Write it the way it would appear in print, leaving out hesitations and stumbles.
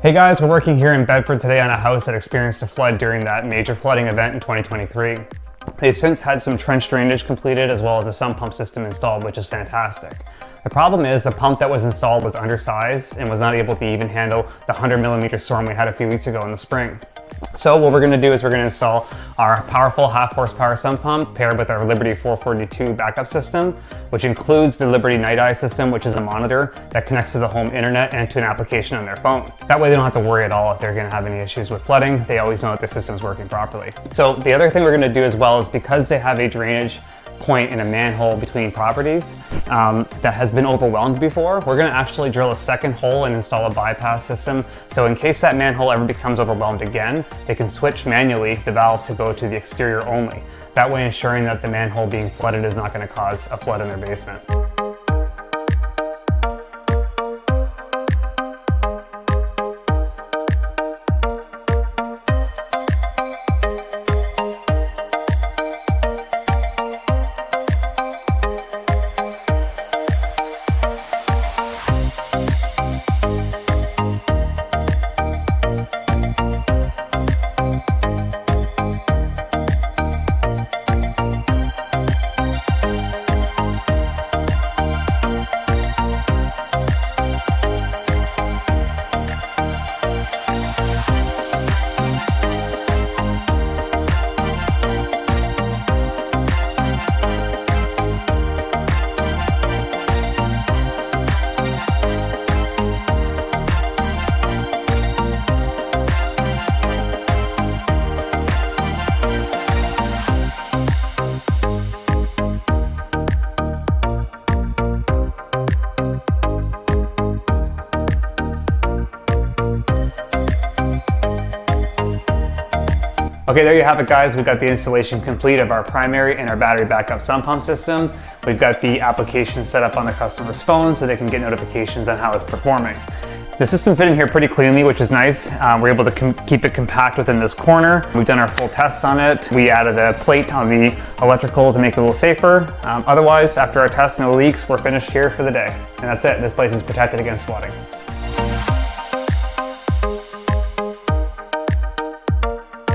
Hey guys, we're working here in Bedford today on a house that experienced a flood during that major flooding event in 2023. They've since had some trench drainage completed as well as a sump pump system installed, which is fantastic. The problem is the pump that was installed was undersized and was not able to even handle the 100mm storm we had a few weeks ago in the spring. So what we're going to do is we're going to install our powerful half horsepower sump pump paired with our Liberty 442 backup system, which includes the Liberty Night Eye system, which is a monitor that connects to the home internet and to an application on their phone. That way they don't have to worry at all if they're going to have any issues with flooding. They always know that their system's working properly. So the other thing we're going to do as well is because they have a drainage point in a manhole between properties that has been overwhelmed before, we're going to actually drill a second hole and install a bypass system. So in case that manhole ever becomes overwhelmed again, they can switch manually the valve to go to the exterior only. That way ensuring that the manhole being flooded is not going to cause a flood in their basement. Okay, there you have it guys. We've got the installation complete of our primary and our battery backup sump pump system. We've got the application set up on the customer's phone so they can get notifications on how it's performing. The system fit in here pretty cleanly, which is nice. We're able to keep it compact within this corner. We've done our full test on it. We added a plate on the electrical to make it a little safer. Otherwise, after our test, no leaks, we're finished here for the day. And that's it. This place is protected against flooding.